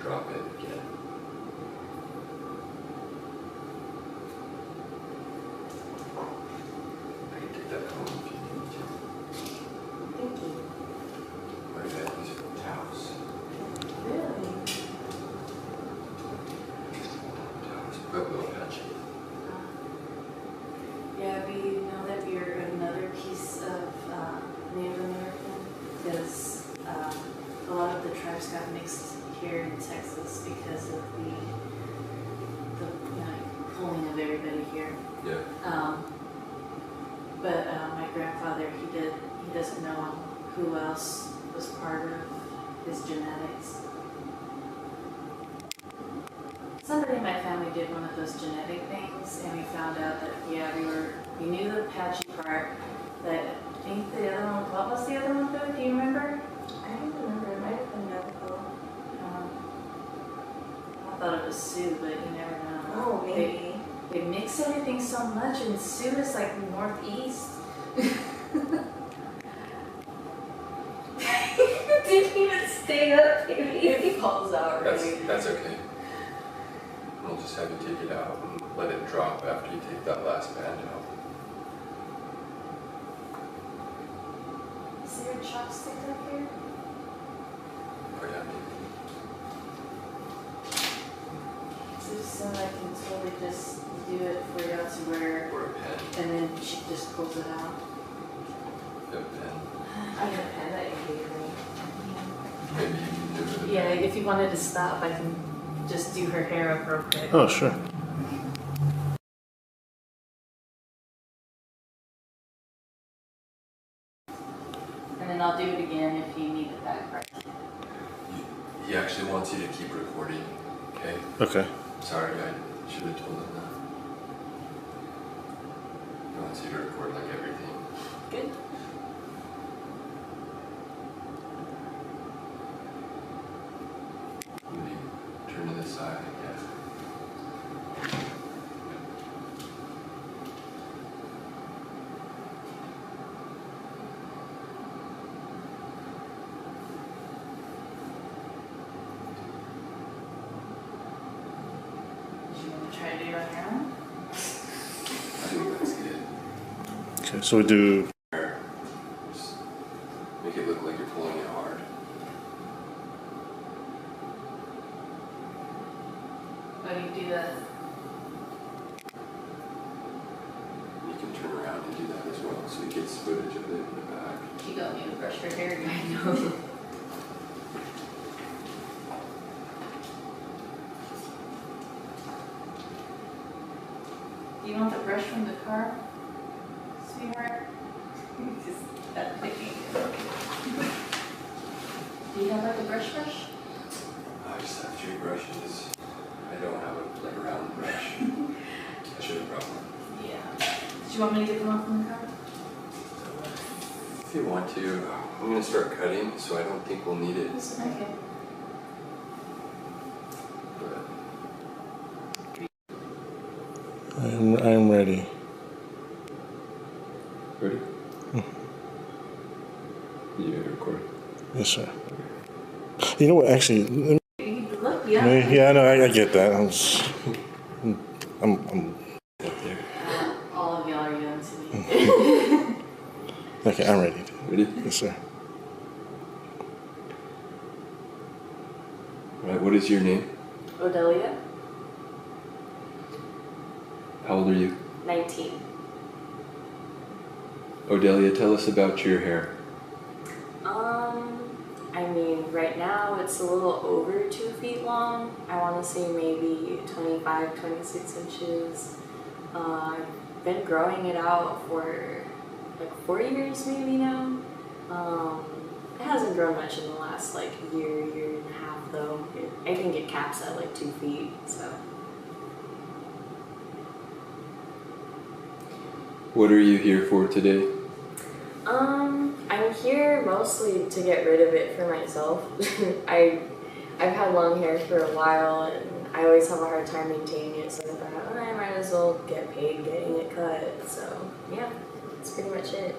drop it again. I can take that home if you need me to. Thank you. Or you have these towels. Really? Towels, but a little patchy. Yeah, we know that you're another piece of Native American because a lot of the tribes got mixed here in Texas because of the pulling of everybody here. Yeah. But my grandfather, he doesn't know who else was part of his genetics. Somebody in my family did one of those genetic things, and we found out that we knew the patchy part. That I think the other one. What was the other one though? Do you remember? I don't remember. It might have been Navajo. I thought it was Sioux, but you never know. Oh, maybe. They mix everything so much, and Sioux is like northeast. Didn't even stay up. It falls out. That's okay. We'll just have you take it out and let it drop after you take that last band out. Is there a chopstick up here? Oh yeah, maybe. So I can totally just do it for you to wear, Or a pen. and then she just pulls it out. A pen. I have a pen that you gave me. Maybe you can do it with a Yeah, pen. if you wanted to stop, I can just do her hair up real quick. Oh, sure. And then I'll do it again if you need it back part. He actually wants you to keep recording, okay? Okay. Sorry, I should have told him that. He wants you to record like everything. Good. Will you turn to the side, I guess? Did you want to try to do it on your own? I think that's good. Okay, so we do. Just make it look like you're pulling it hard. Why do you do that? You can turn around and do that as well, so he gets footage of it in the back. You don't need to brush your hair, I know. Do you want the brush from the car, sweetheart? Just that picking. Do you have like a brush? I just have two brushes. I don't have a round brush. I should have brought one. Yeah. Do you want me to get them off from the car? If you want to, I'm going to start cutting, so I don't think we'll need it. Okay. But I'm ready. ready? You record. Yes, sir. You know what? Actually, You look young. yeah, I know. I get that. I'm Up there. All of y'all are young to me. okay. I'm ready. Ready? Yes, sir. All right, what is your name? Odelia, How old are you? 19. Odelia, tell us about your hair. I mean, right now it's a little over 2 feet long. I want to say maybe 25, 26 inches. I've been growing it out for like 4 years maybe now. It hasn't grown much in the last like year and a half though. I think it caps at like 2 feet, so. What are you here for today? I'm here mostly to get rid of it for myself. I've had long hair for a while and I always have a hard time maintaining it, so I thought, I might as well get paid getting it cut. So yeah, that's pretty much it.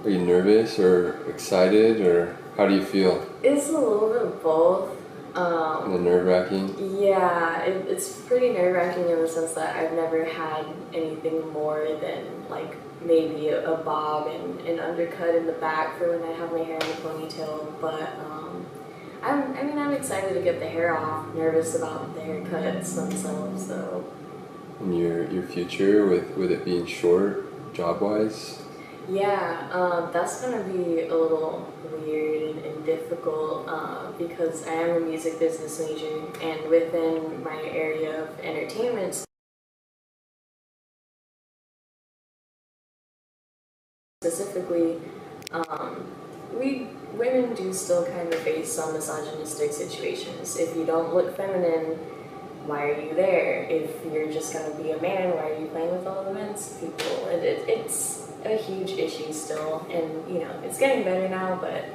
Are you nervous or excited, or how do you feel? It's a little bit of both. And the nerve-wracking? Yeah, it's pretty nerve-wracking in the sense that I've never had anything more than like maybe a bob and an undercut in the back for when I have my hair in a ponytail. But I'm excited to get the hair off. Nervous about the haircuts themselves though. And your future with it being short, job-wise? Yeah, that's gonna be a little weird and difficult because I am a music business major, and within my area of entertainment specifically, women do still kind of face some misogynistic situations. If you don't look feminine, why are you there? If you're just gonna be a man, why are you playing with all the men's people? And it's a huge issue still, and you know, it's getting better now, but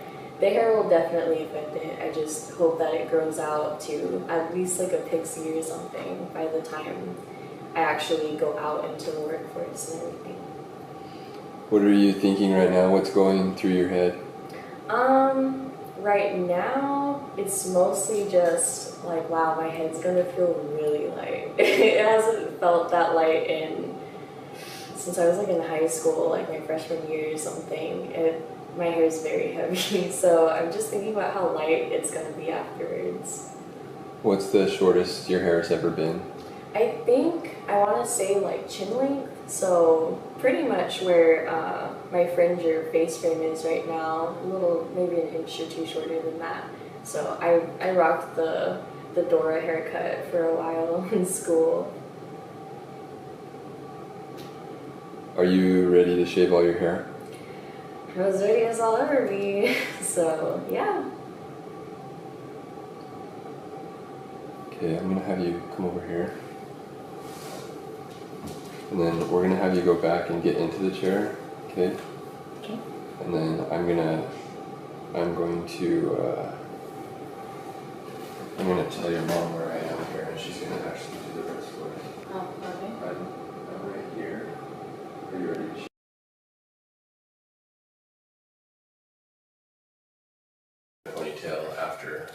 the hair will definitely affect it. I just hope that it grows out to at least like a pixie or something by the time I actually go out into the workforce and everything. What are you thinking right now? What's going through your head? Right now, it's mostly just like, wow, my head's gonna feel really light. It hasn't felt that light since I was like in high school, like my freshman year or something. My hair is very heavy, so I'm just thinking about how light it's gonna be afterwards. What's the shortest your hair has ever been? I think I want to say like chin length, so pretty much where my fringe or face frame is right now, a little, maybe an inch or two shorter than that. So I rocked the Dora haircut for a while in school. Are you ready to shave all your hair? As ready as I'll ever be, so yeah. Okay, I'm gonna have you come over here. And then we're gonna have you go back and get into the chair, okay? Okay. And then I'm gonna tell your mom where I am here, and she's gonna actually do the rest for us. Oh, okay. I'm right here. Are you ready to shave? Ponytail after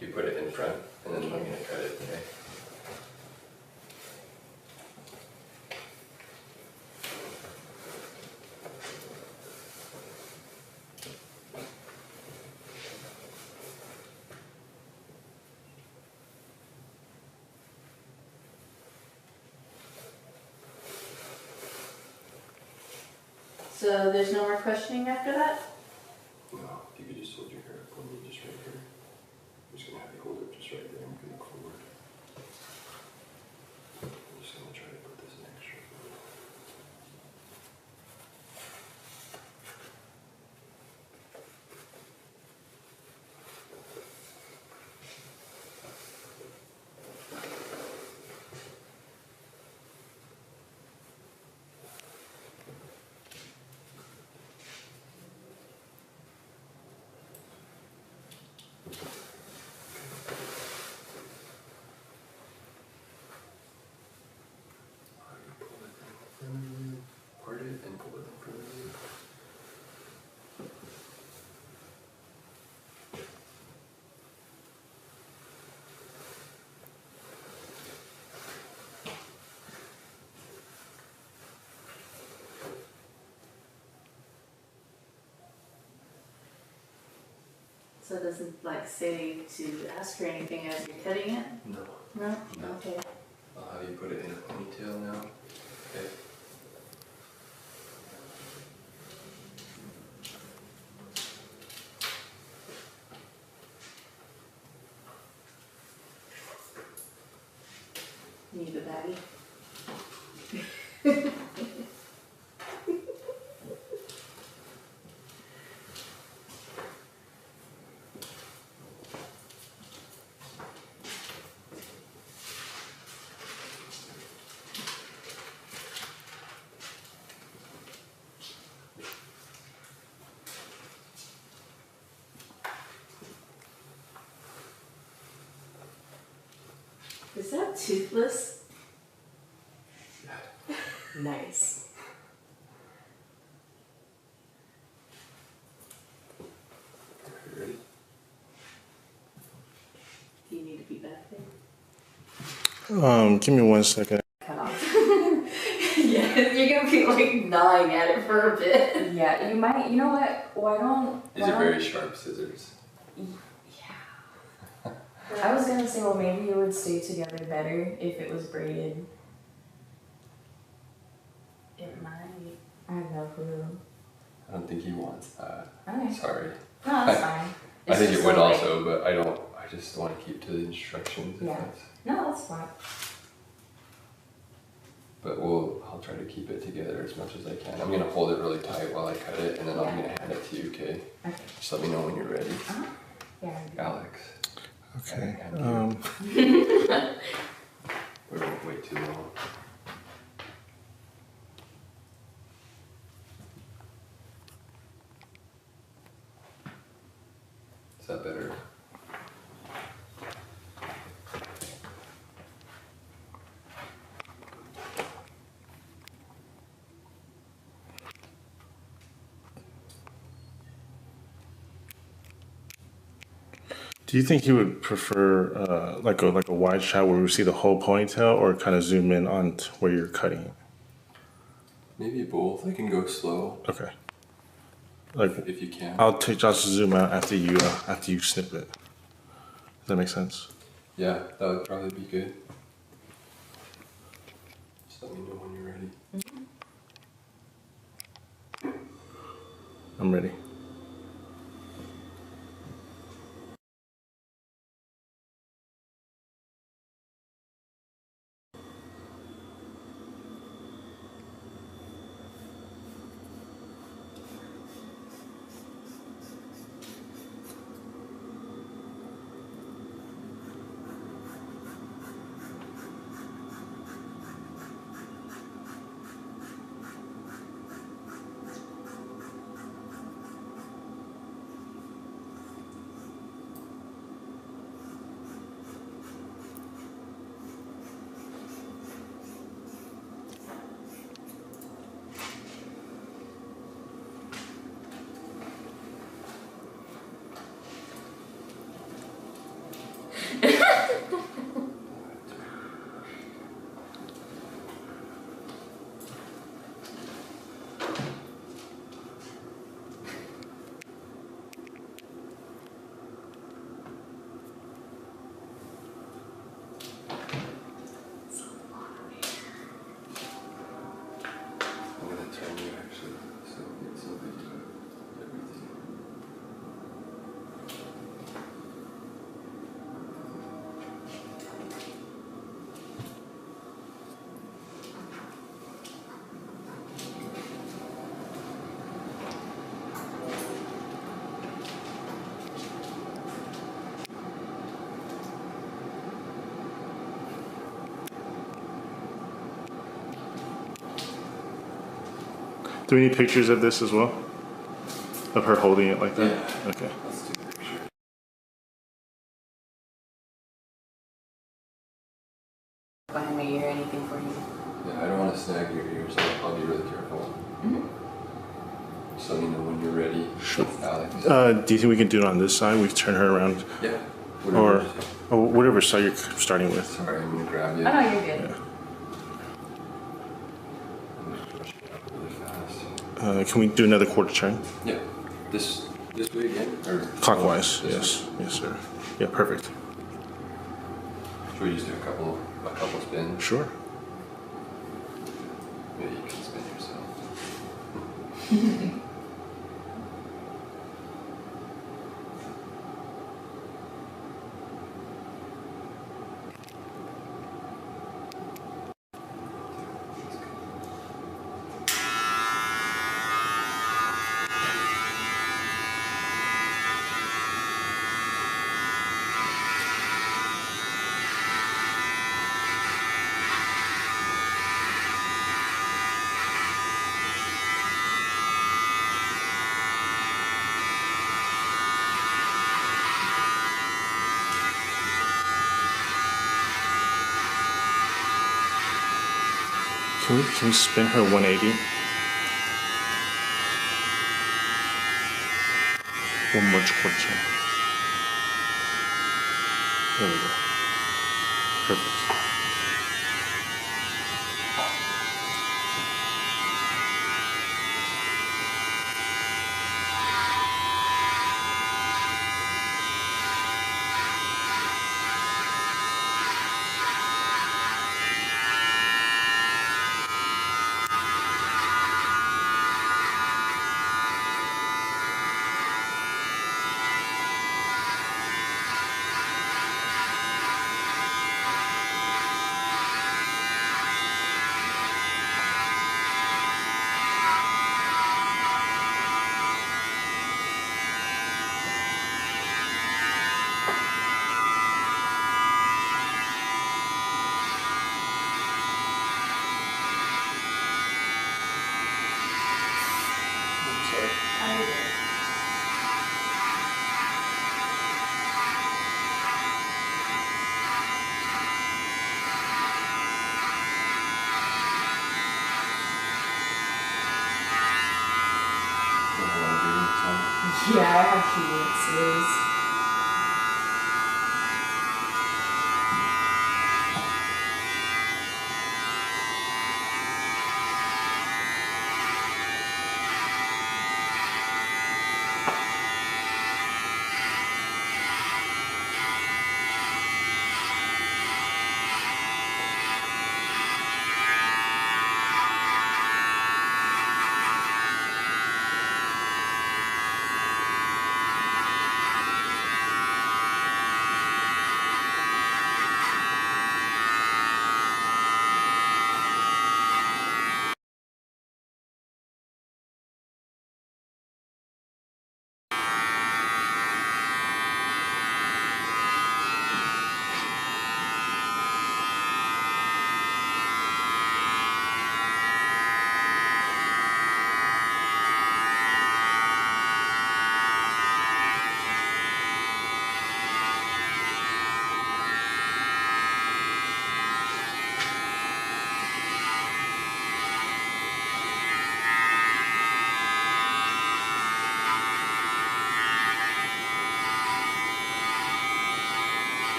you put it in front, and then I'm gonna cut it, okay? So there's no more questioning after that? No, if you could just hold your hair up for me, just right here. I'm just gonna have you hold it just right there, and we can look forward. I'm just gonna try to put this in extra. Part it and pull it in front of you. So it doesn't like say to ask her anything as you're cutting it? No. No? No. Okay. I'll have you put it in a ponytail now. Okay. Need the baggie? Is that toothless? Nice. You ready? be better. Give me 1 second. Cut off. Yeah, you're gonna be like gnawing at it for a bit. Yeah, you might. You know what? Why don't? These are very sharp scissors. Yeah. I was gonna say, well, maybe it would stay together better if it was braided. It might. I have no clue. I don't think he wants that. Okay. Sorry. No, that's fine. I It's think just it would so, like- also, but I don't. I just want to keep to the instructions. If Yeah. that's, No, that's fine. but I'll try to keep it together as much as I can. I'm gonna hold it really tight while I cut it, and then I'm Yeah. gonna hand it to you. Okay. Okay. Just let me know when you're ready, Yeah. Alex. Okay. We won't wait too long. Is that better? Do you think he would prefer like a wide shot where we see the whole ponytail, or kind of zoom in on where you're cutting it? Maybe both. I can go slow Okay. Like if you can. I'll just zoom out after you snip it. Does that make sense? Yeah, that would probably be good. Just let me know when you're ready. I'm ready. I'm gonna turn you actually, so it's a bit of everything. Do we need pictures of this as well? Of her holding it like that? Yeah. Okay. Let's do the picture. Behind my ear, anything for you? Yeah, I don't want to snag your ears, so I'll be really careful. Just let me know when you're ready. Sure. Alex. Do you think we can do it on this side? We can turn her around, Yeah. or Whatever. whatever side you're starting with. Sorry, I'm gonna grab you. Oh no, you're good. Yeah. I'm gonna brush it up really fast. Can we do another quarter turn? Yeah. This way again? Or Clockwise. this Yes. way? Yes, sir. Yeah, perfect. Should we just do a couple spins? Sure. Maybe you can spin yourself. Can we spin her 180? One more quarter turn. There we go. Perfect. Yeah, I have penises.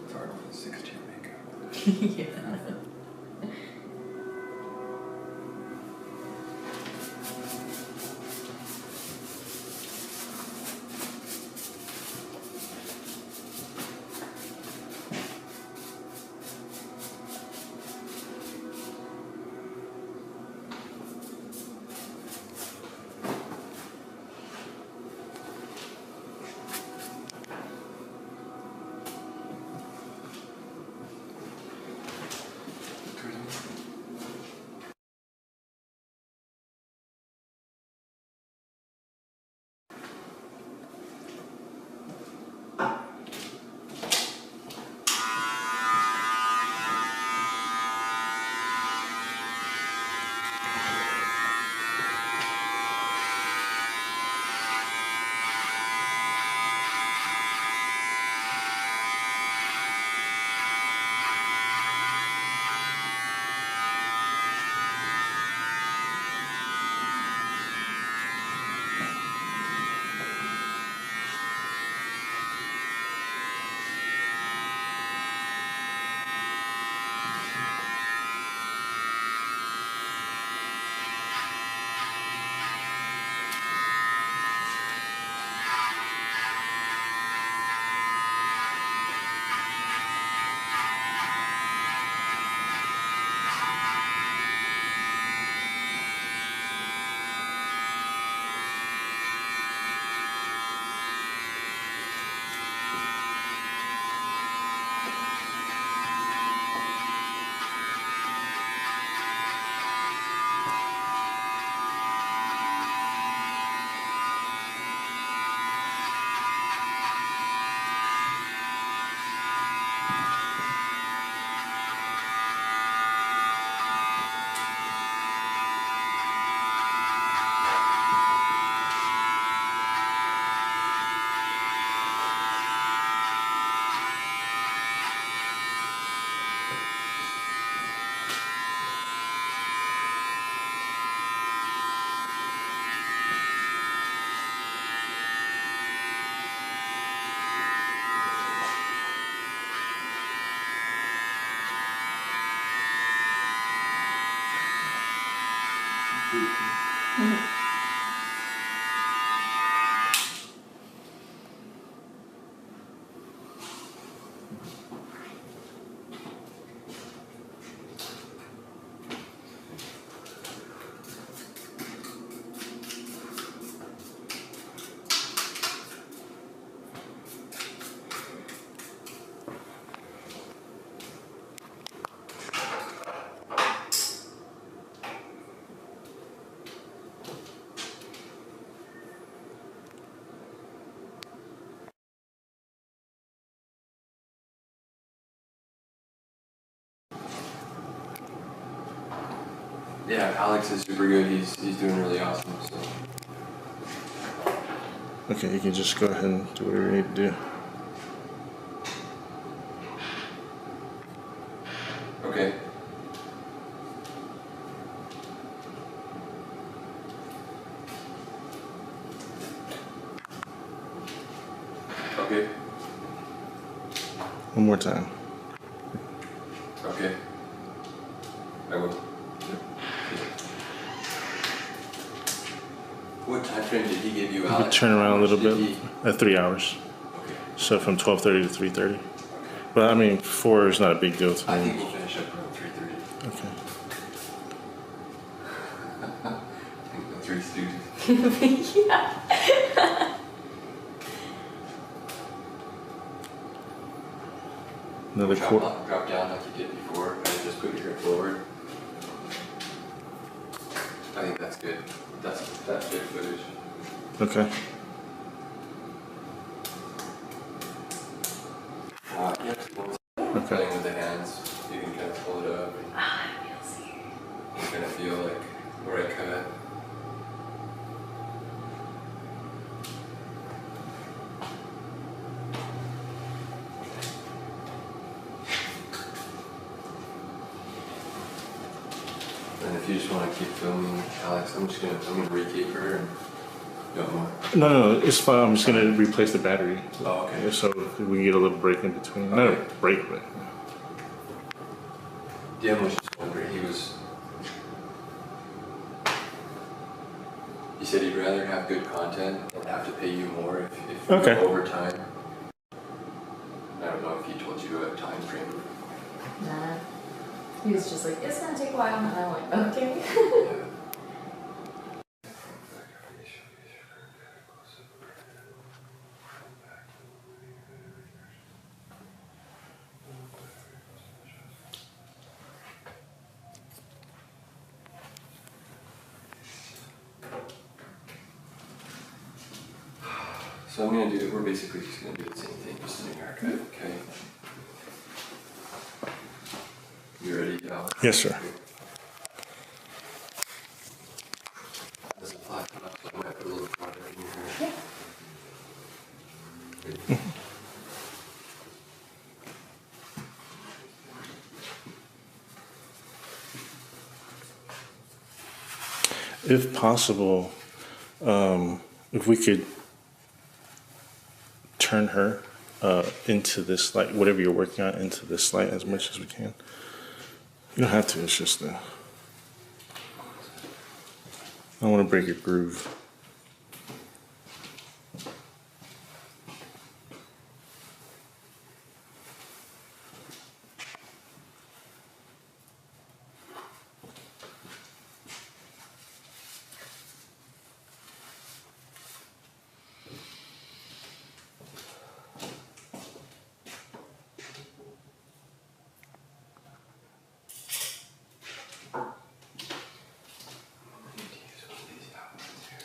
It's hard with 6-year makeup. Yeah. Yeah, Alex is super good. He's doing really awesome. So. Okay, you can just go ahead and do whatever you need to do. Okay. Okay. One more time. Okay. I will. What time frame did he give you, You Alex? can turn around a little Did bit he- at 3 hours. Okay. So from 12:30 to 3:30. But I mean, 4 is not a big deal to I me. think we'll finish up around 3:30. Okay. I think the Three Stooges. Yeah. Another quarter. Drop down like you did before, and just put your hip forward. I think that's good. That's good footage. Okay. Yep. Okay. Playing with the hands, you can kind of pull it up. And Ah, it feels here. you kind of feel like where I cut. And if you just want to keep filming, Alex, I'm gonna re-taper her and you want more. No, it's fine. I'm just gonna replace the battery. Oh, okay. Yeah, so we can get a little break in between. Not a Okay. break, but DM was just wondering, he said he'd rather have good content than have to pay you more if you Okay. go over time. I don't know if he told you a time frame. Nah. He was just like, it's gonna take a while, and I'm like, okay. Yeah. So we're basically just gonna do the same thing, just a new haircut, okay? You ready, Alex? yes, sir. This is flat enough, so I might put a little product in your hair. Yeah. If possible, if we could turn her into this light, whatever you're working on, into this light as much as we can. You don't have to. It's just I don't want to break your groove. I need to use one of these outlines here.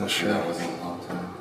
Not sure. That wasn't a long time.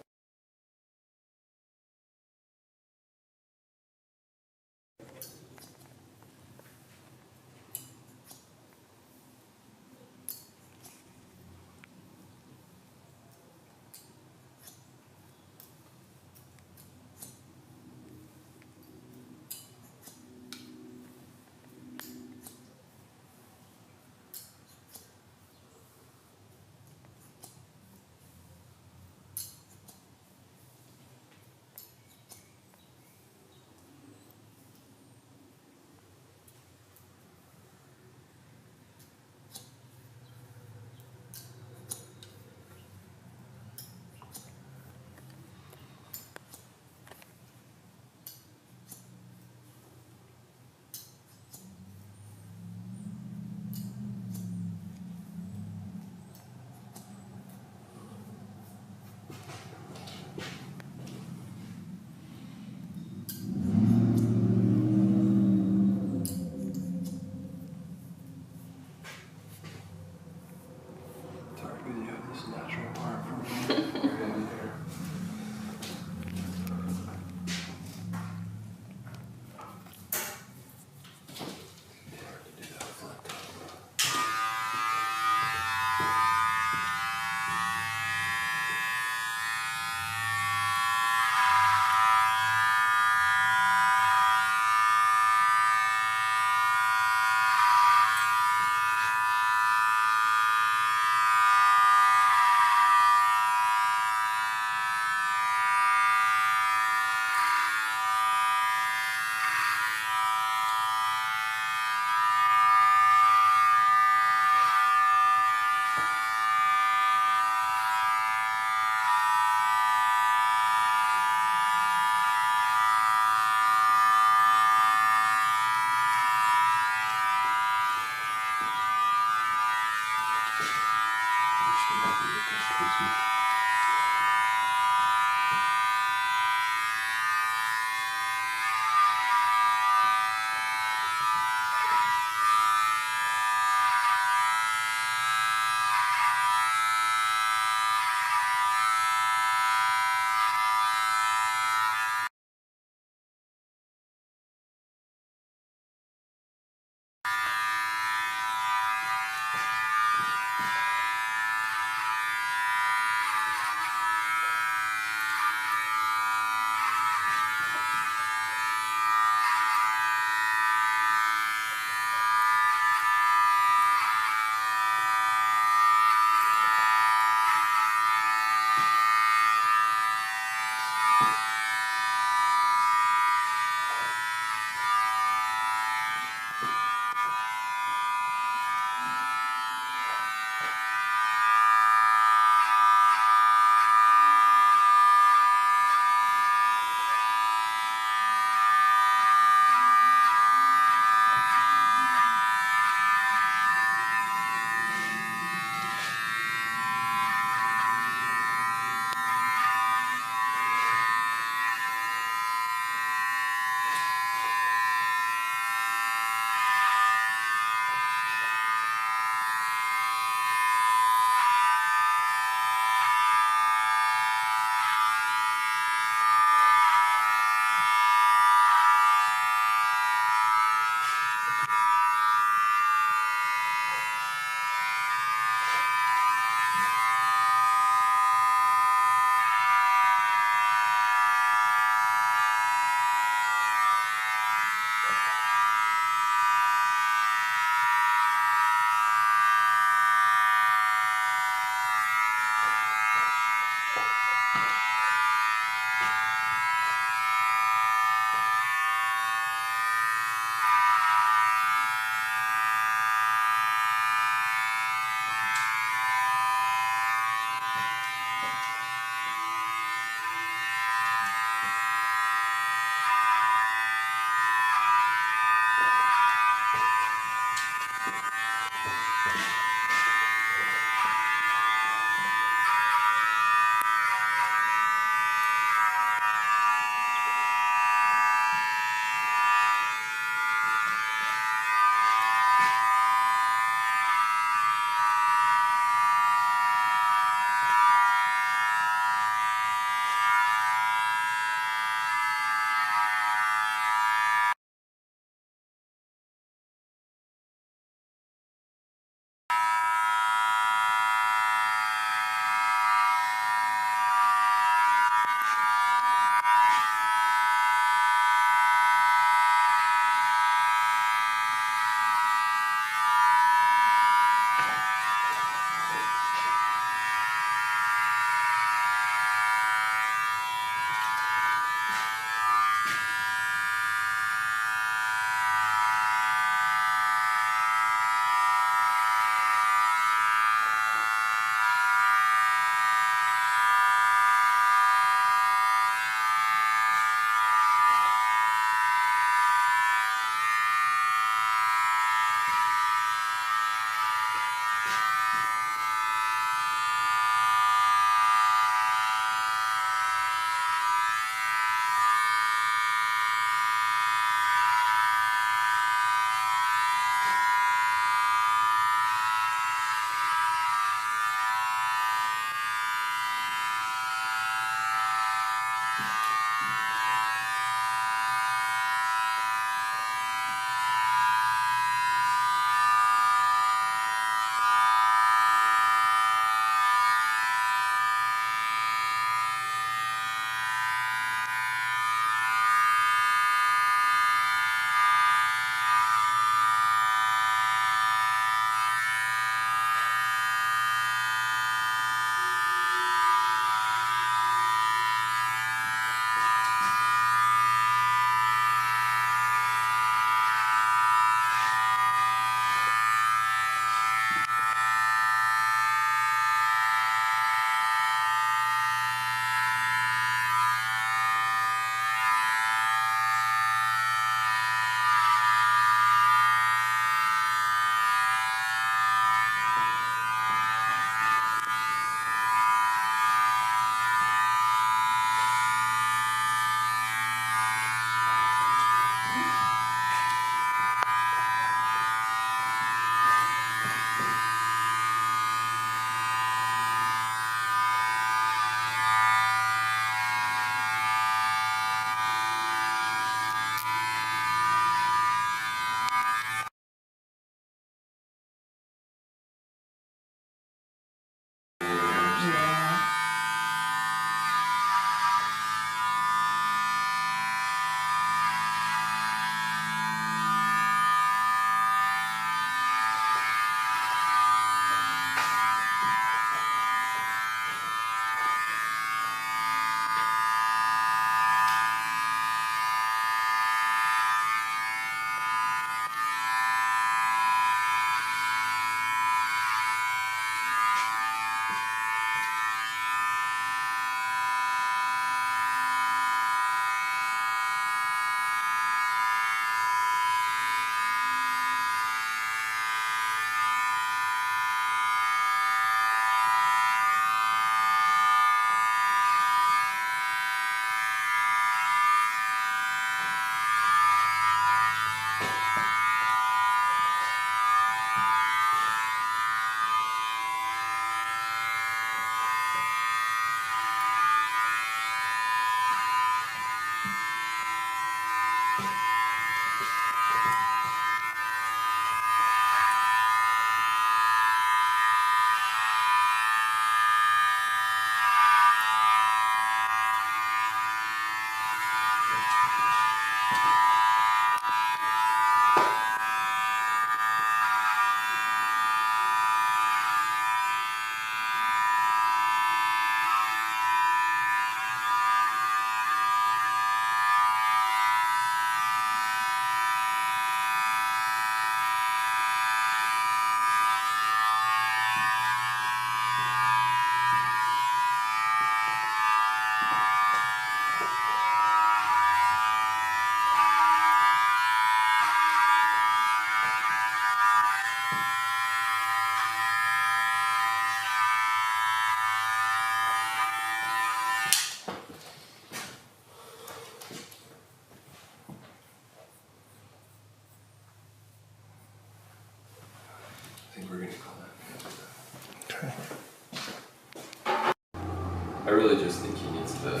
really just think he needs to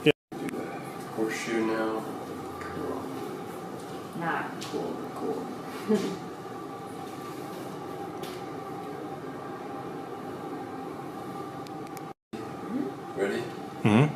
Yeah. do the horseshoe now. Cool. Not cool, but cool. Ready? Mm-hmm.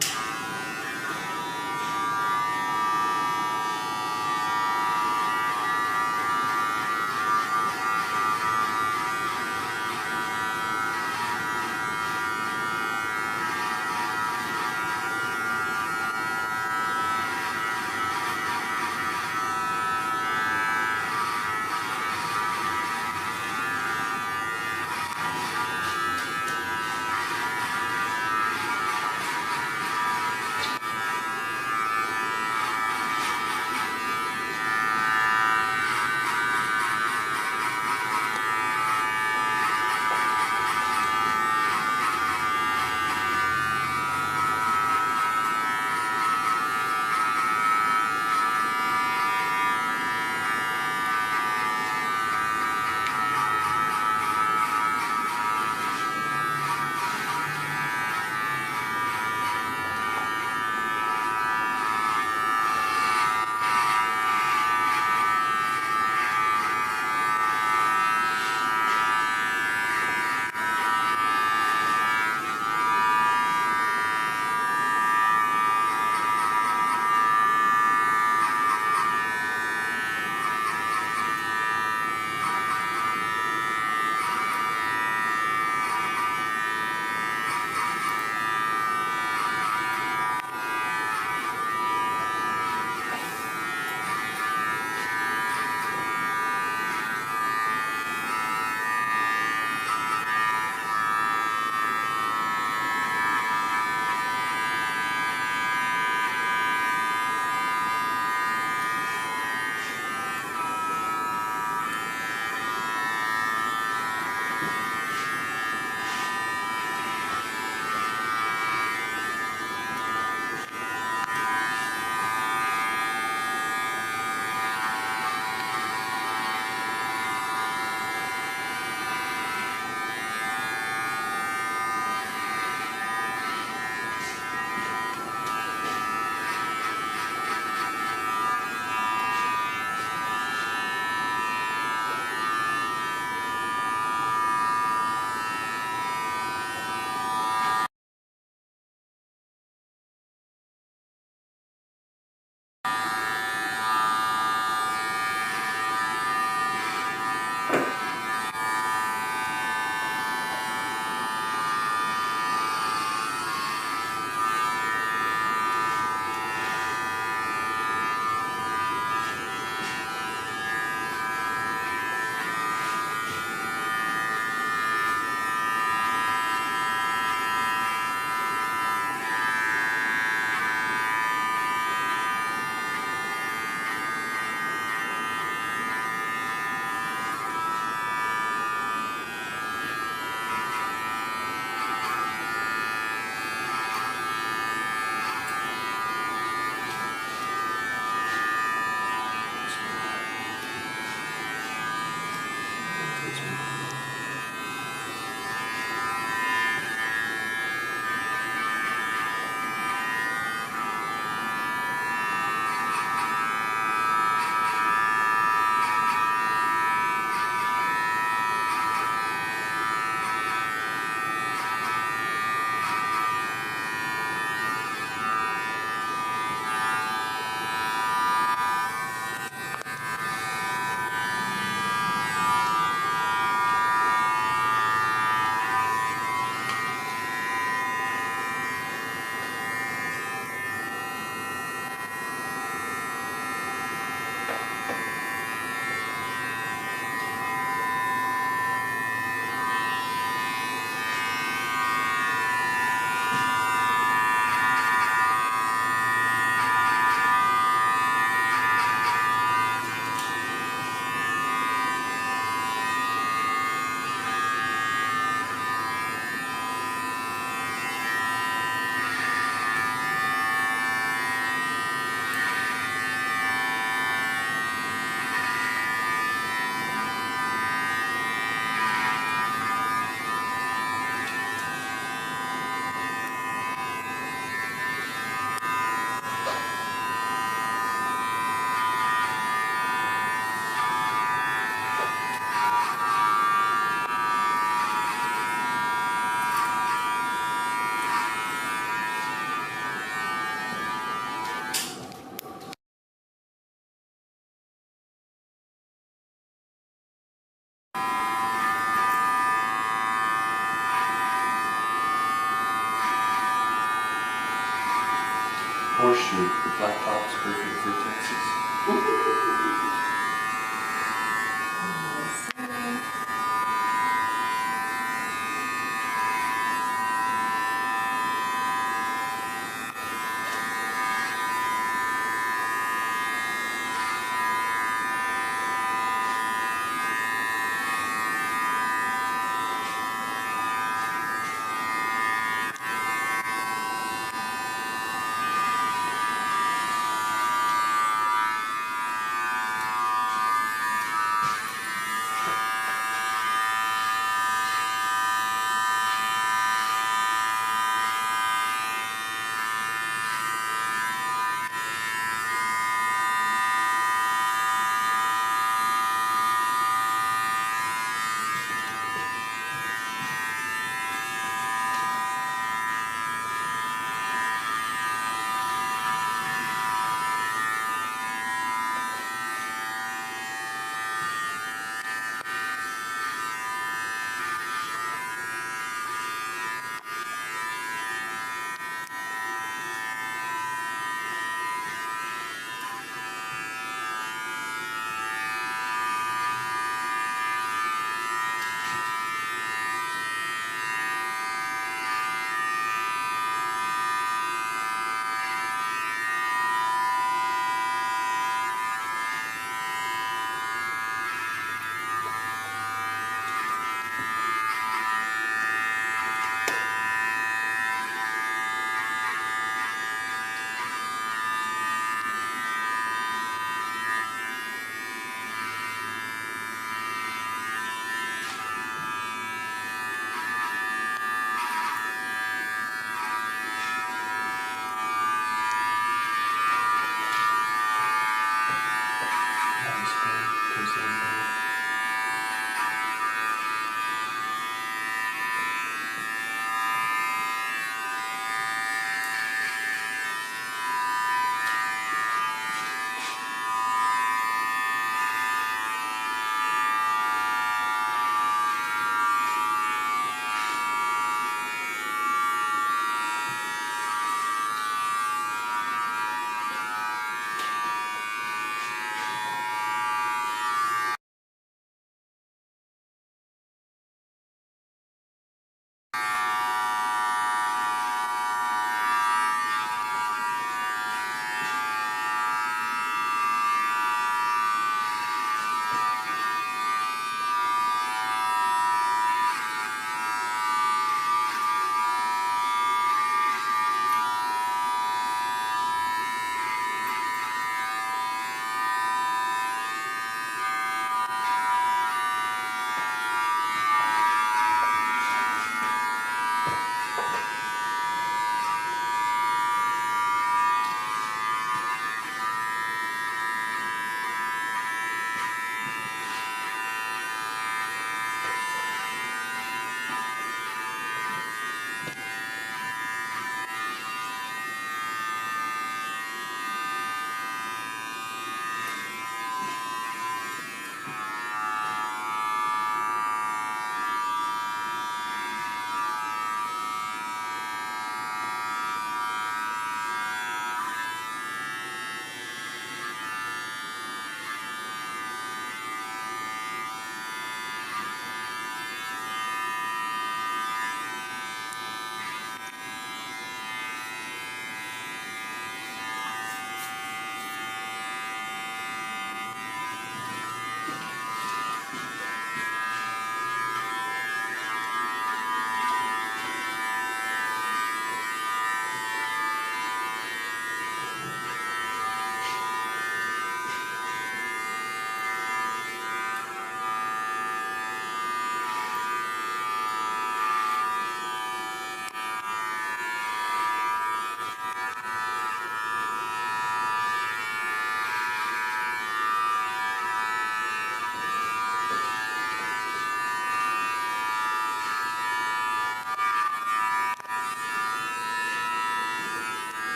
your flat tops perfect for Texas?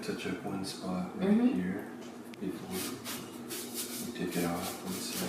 touch up one spot right here before we take it off. One sec.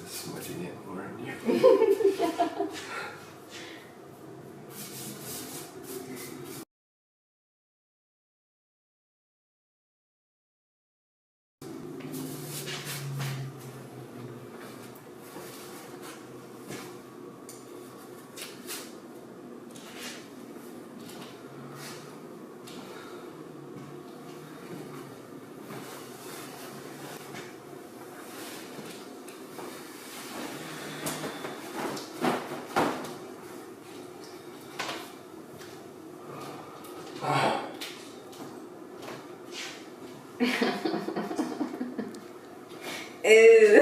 Smudging it more in here. Ew.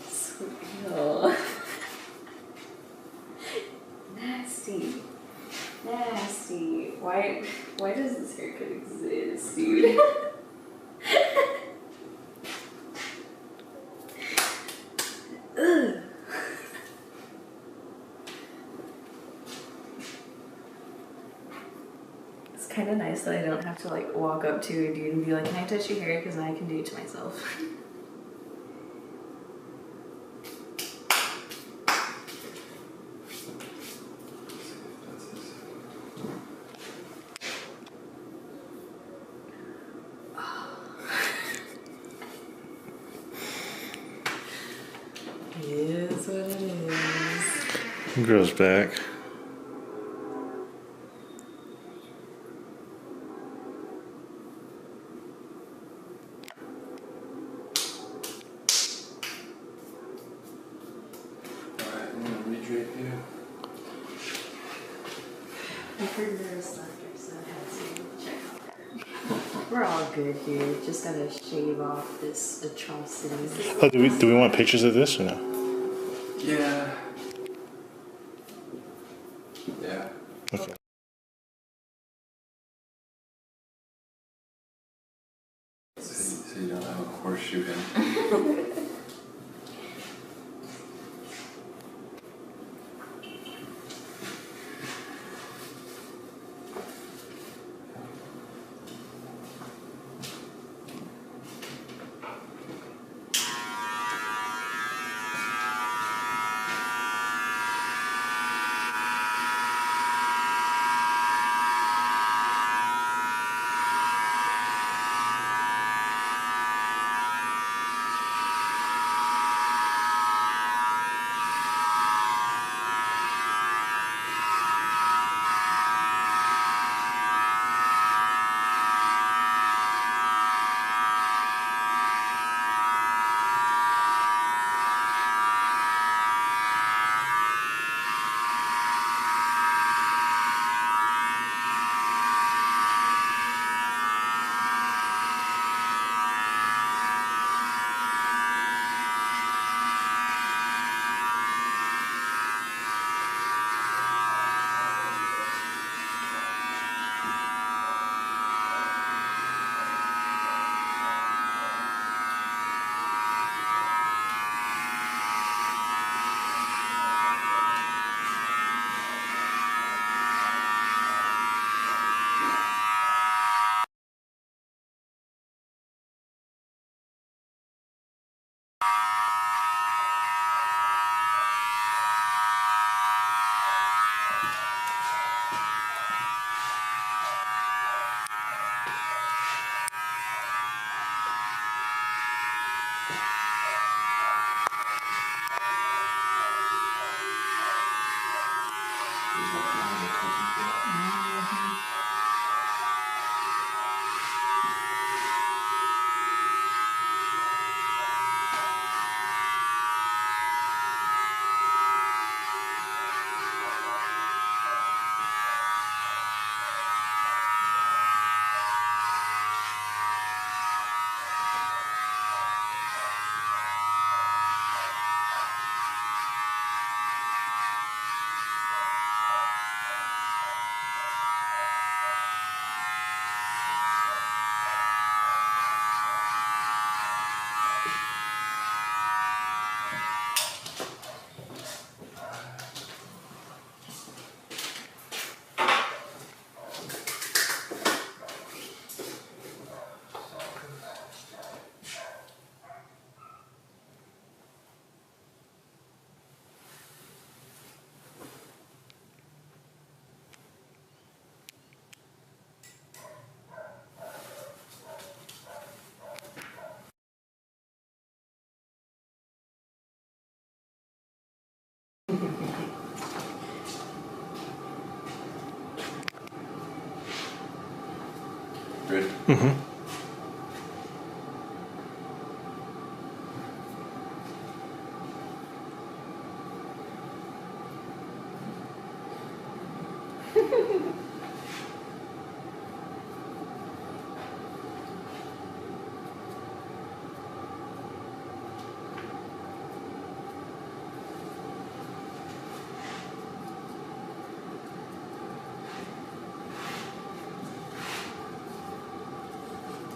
So ew. Nasty. Nasty. Why does this haircut exist, dude? Ugh. It's kind of nice that I don't have to like walk up to a dude and be like, "Can I touch your hair?" Because I can do it to myself. It is what it is. Girl's back. Alright, I'm gonna redrape you. I heard nervous laughter, so I had to check on her. We're all good here. Just gotta shave off this atrocity. Oh, do we want pictures of this or no? Yeah. Yeah. Okay. So you don't have a horseshoe in.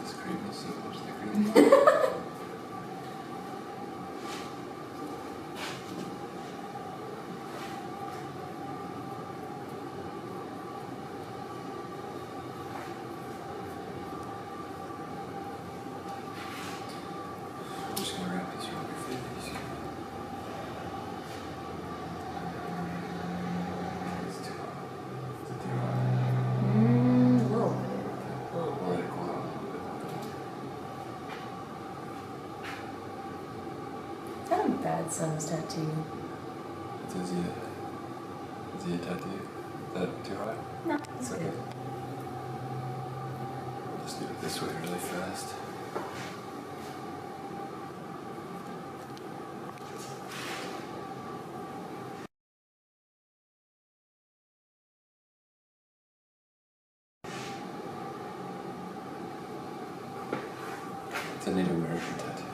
This cream is so much thicker. I'm just gonna wrap this around your face. It's too hot. Is it too hot? A little bit. I'll let it cool down a little bit. Kind of bad son's tattoo. Is he a tattoo? Is that too hot? No, it's Okay. good. I'll just do it this way really fast. It's a Native American tattoo.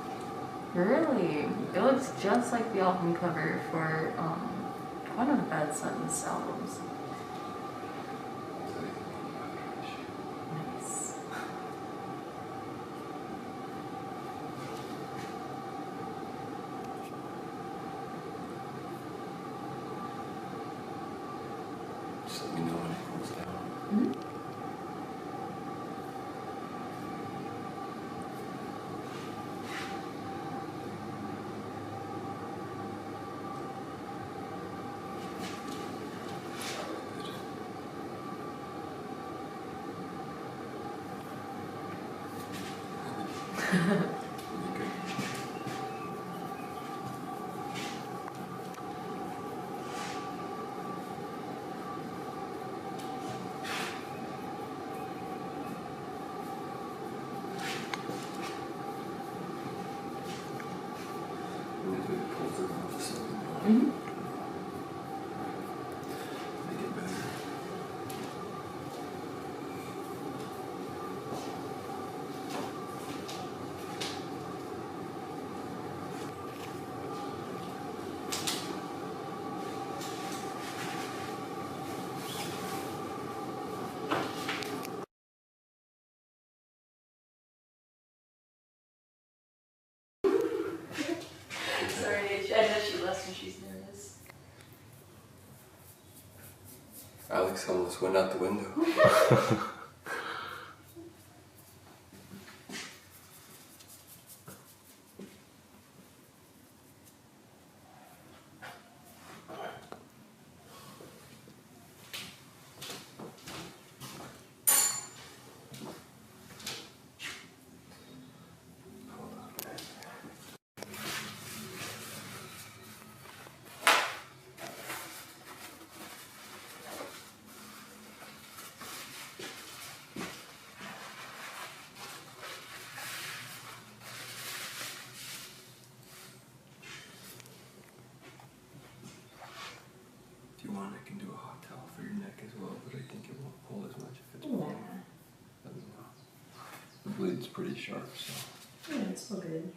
Really? It looks just like the album cover for one of Bad Son's albums. So you can Nice. just let me know when it cools down. Mm-hmm. Really good. I'm gonna do it pulls it off so we know. Mm-hmm. Make it better. Sorry, I know she left when she's nervous. Alex almost went out the window. If you want, I can do a hot towel for your neck as well, but I think it won't pull as much if it's warm. I don't know. The blade's pretty sharp, so. Yeah, it's all good.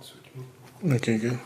Switch me. Okay, good.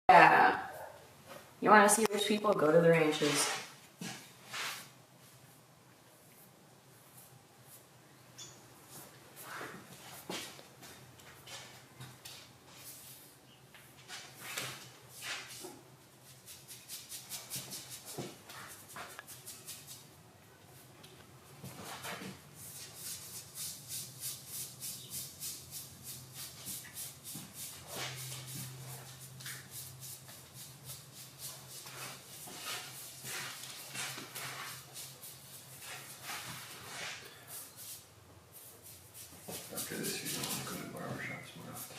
Yeah. You want to see rich people? Go to the ranches. After this, you don't want to go to barbershops more often.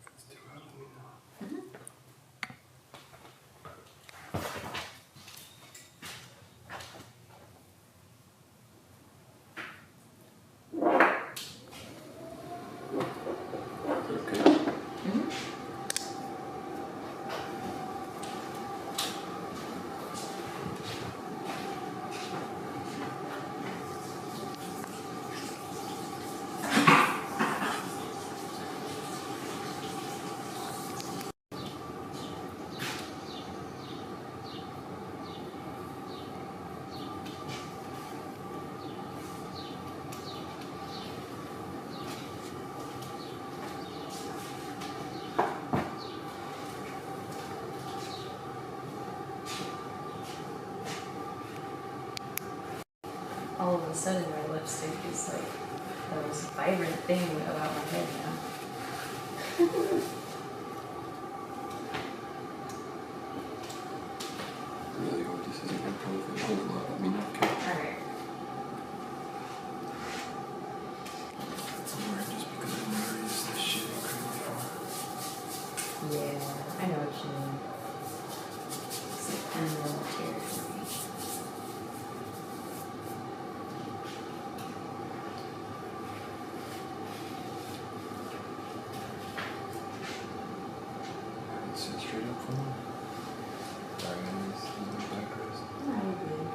It's too hot, let me know. Okay. All of a sudden, my lipstick is like the most vibrant thing about my head now. I really hope this isn't going to pull if it pulls a lot. Let me know, okay? Alright. I'm worried just because I've never used this shaving cream before. Yeah, I know what you mean. It's like unknown territory. Sit straight up for me. Sorry, guys. Backwards. I agree.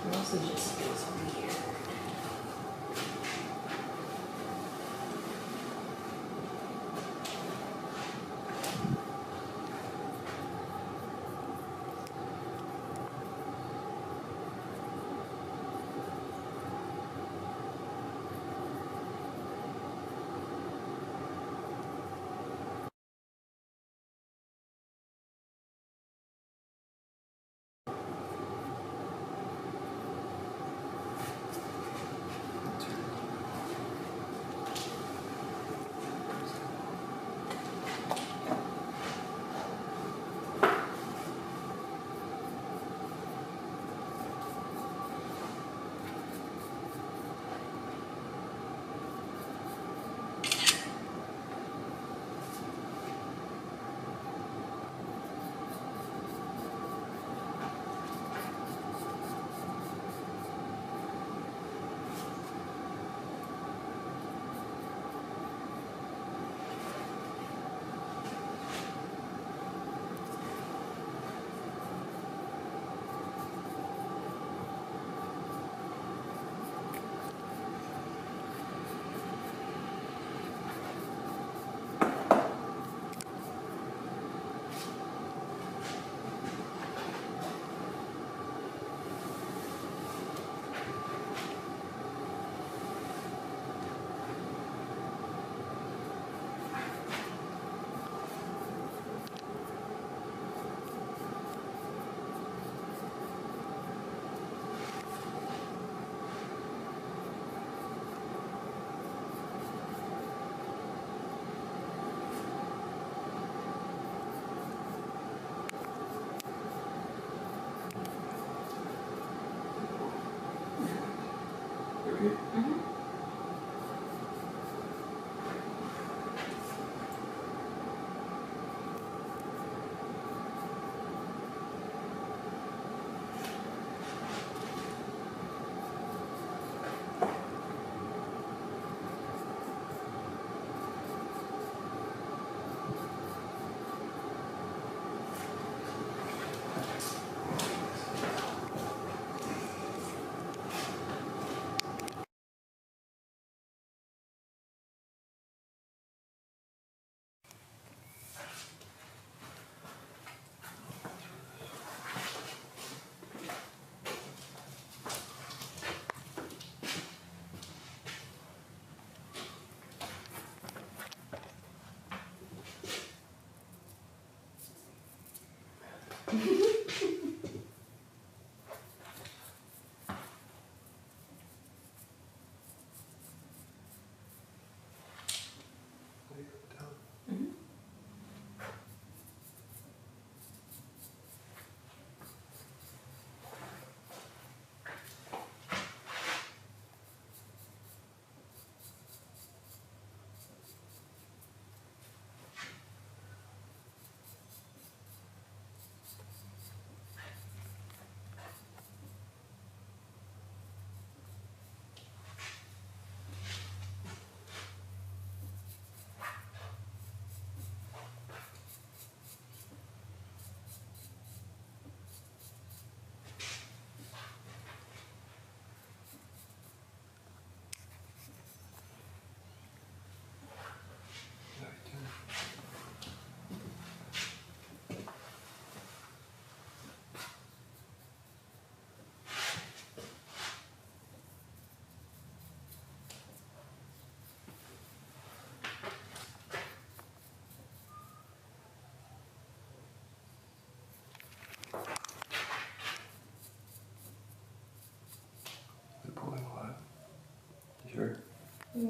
It also just feels weird.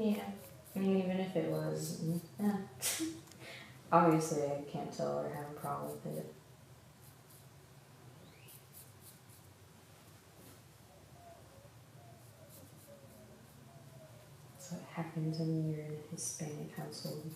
Yeah. I mean, even if it was, yeah. Obviously, I can't tell or have a problem with it. That's what happens when you're in a Hispanic household.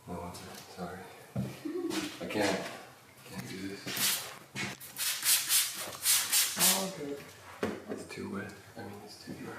Oh, sorry. I can't do this. All good. It's too wet. I mean, it's too dry.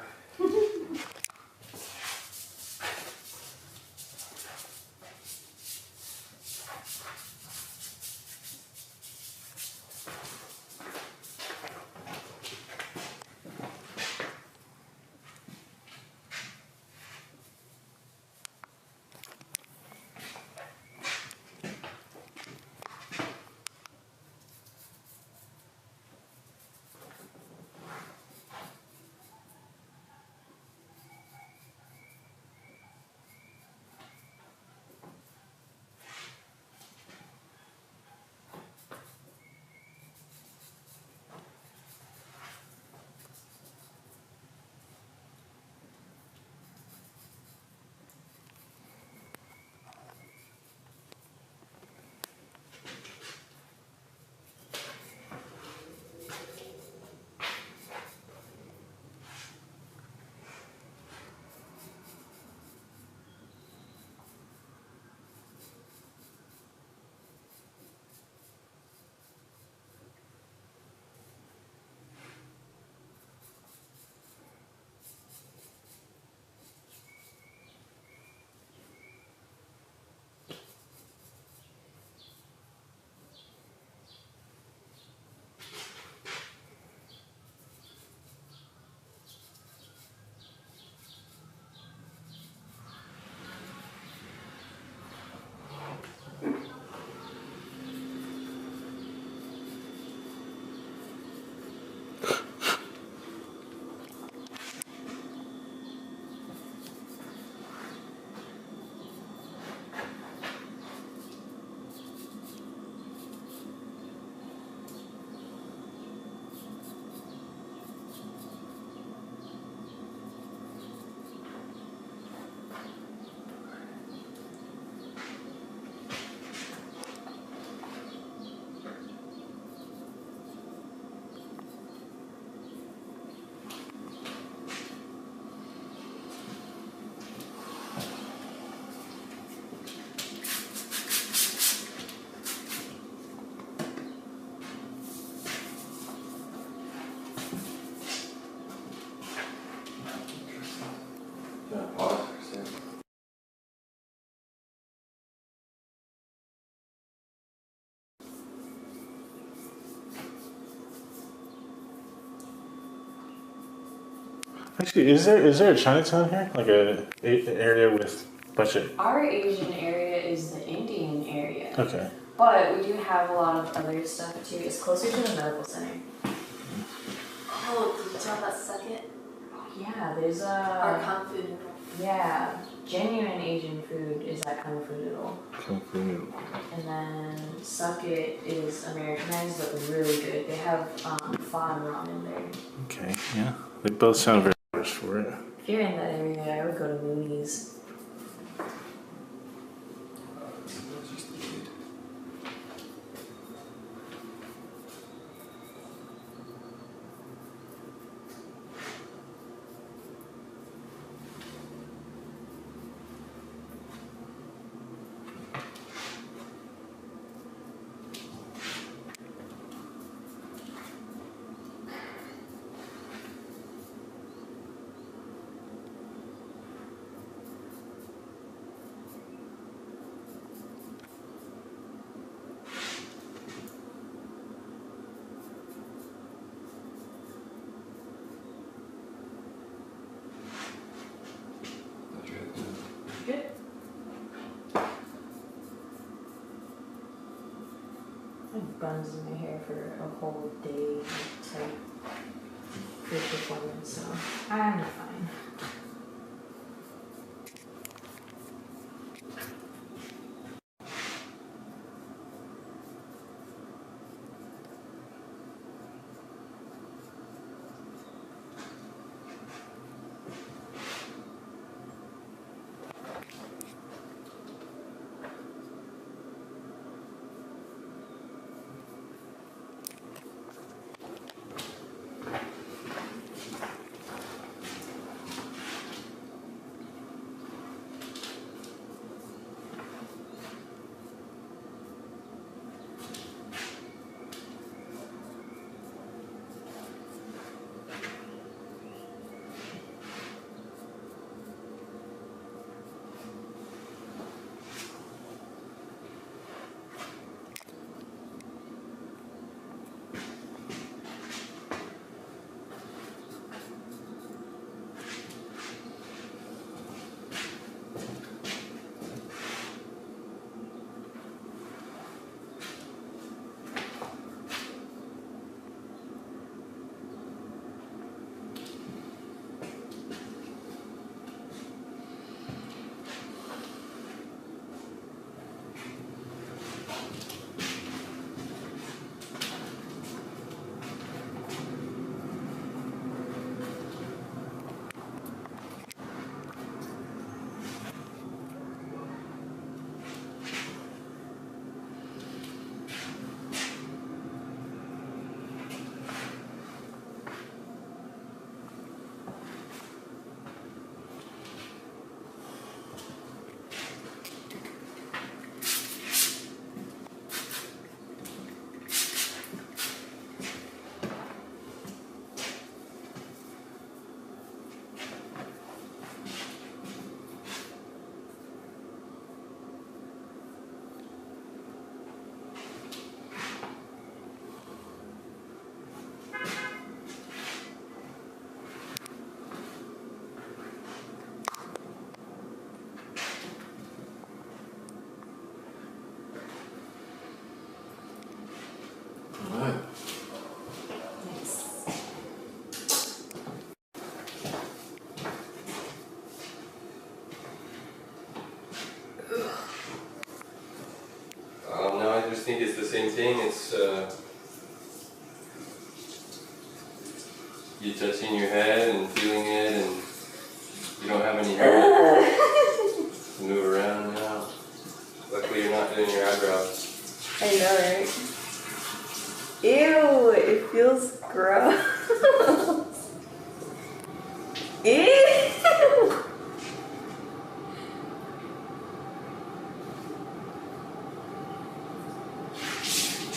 Yeah, pause for a second. Actually, is there a Chinatown here? Like a area with a bunch of. Our Asian area is the Indian area. Okay. But we do have a lot of other stuff too. It's closer to the medical center. Oh, did you tell that second? Yeah, there's Our a. kung fu noodle. Yeah, genuine Asian food is that kung fu noodle. Kung Fu noodle. And then Sucket is Americanized but really good. They have pho and ramen there. Okay. Yeah. They both sound very fresh for it. If you're in that area, I would go to Mooney's. It's just the lid. buns in my hair for a whole day type good performance, so I'm fine. Alright. Nice. No, I just think it's the same thing. It's you touching your head and feeling it, and you don't have any hair to move around now. Luckily, you're not doing your eyebrows. I know, right? Ew, it feels gross. Ew!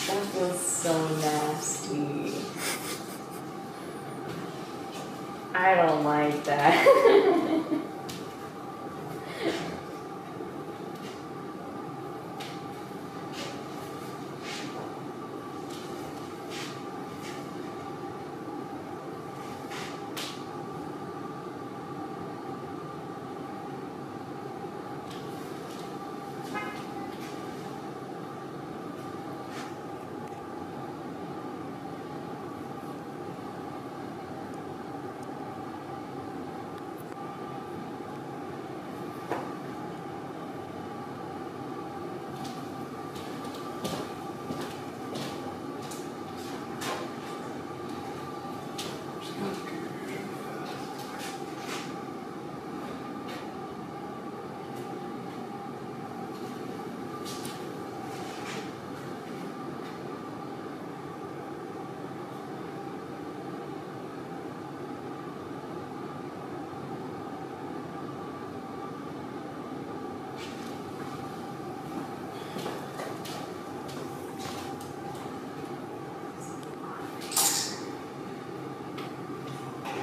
That feels so nasty. I don't like that. Just gonna look at your hair really fast.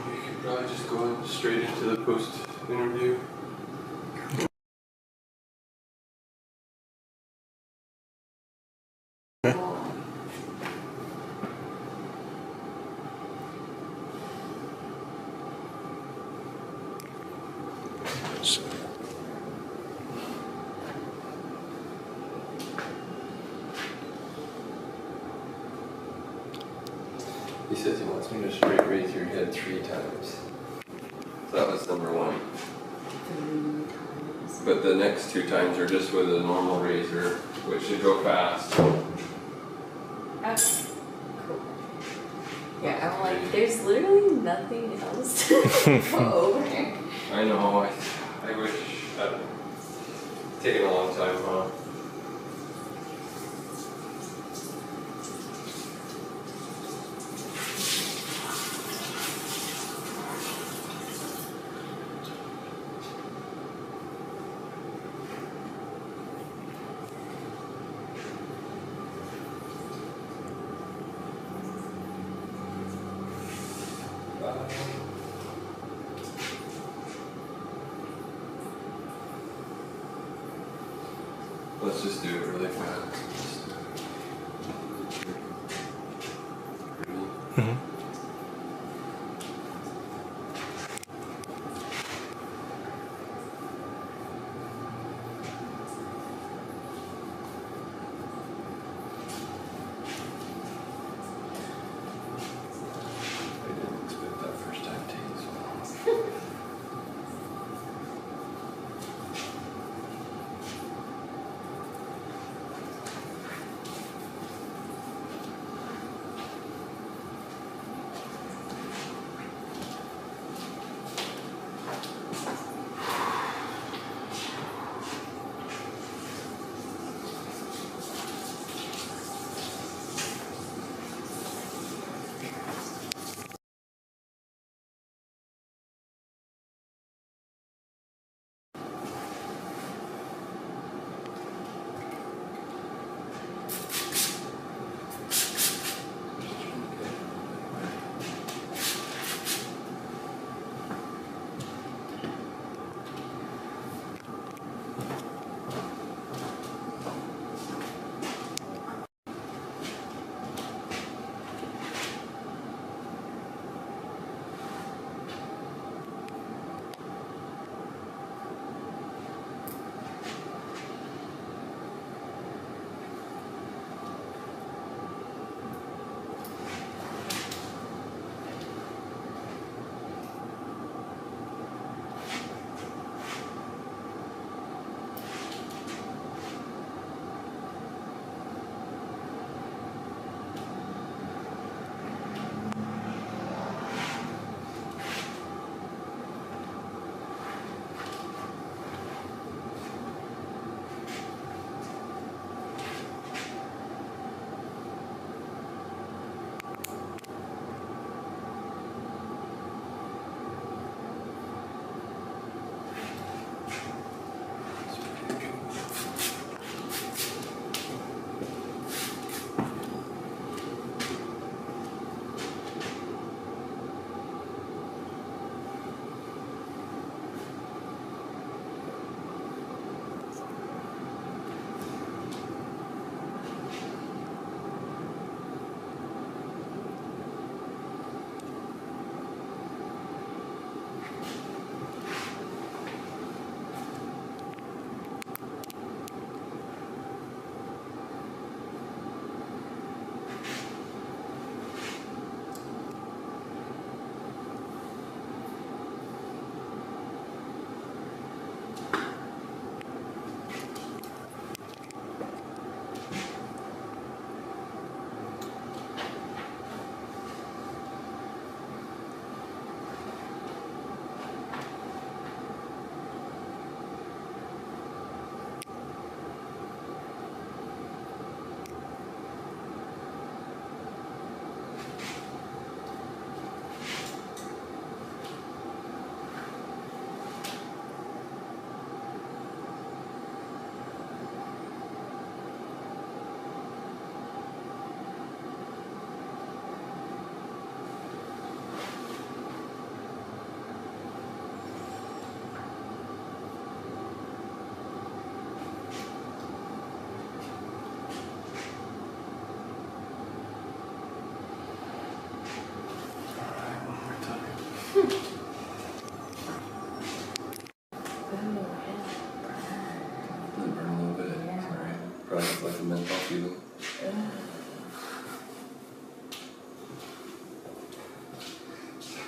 We could probably just go straight into the post interview. He says he wants me to straight raise your head 3 times. So that was number 1. 3 times. But the next 2 times are just with a normal razor, which should go fast. Okay. Cool. Yeah, I'm like, there's literally nothing else to go over. I know, I wish I'd taken a long time, huh? Let's just do it really fast. Mhm. I didn't expect that first time taking so long.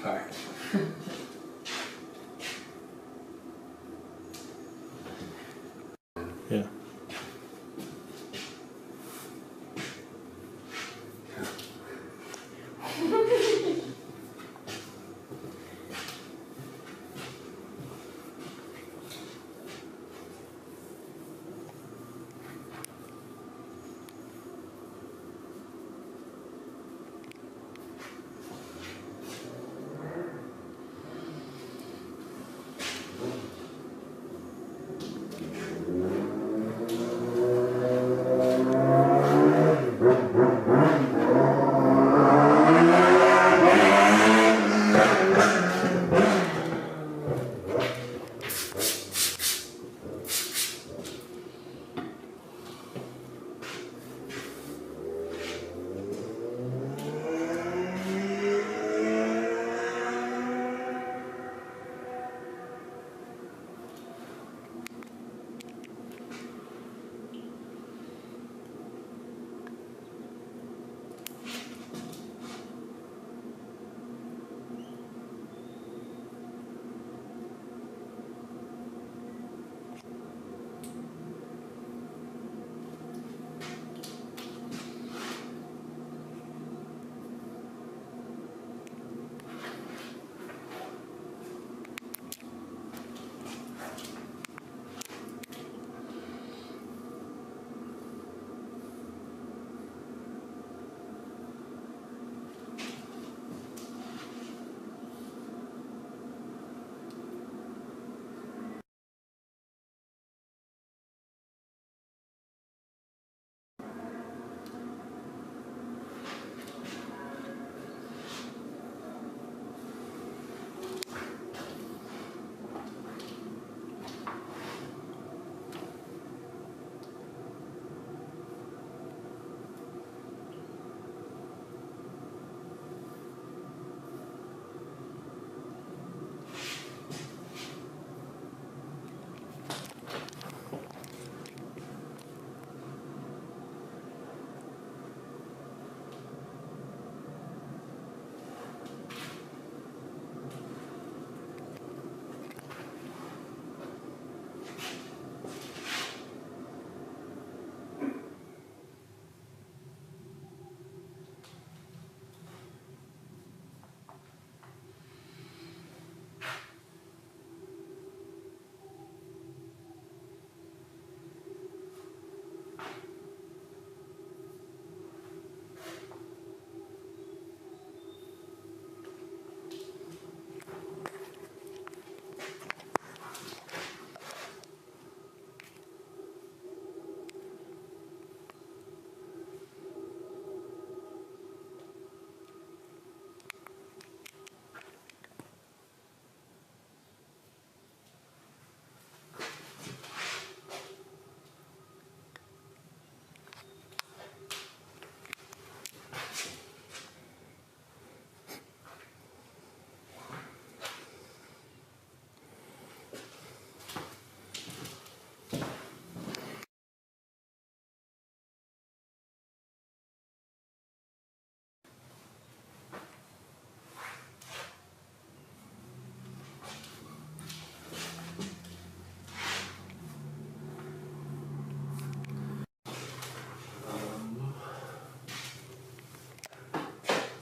Alright. Yeah.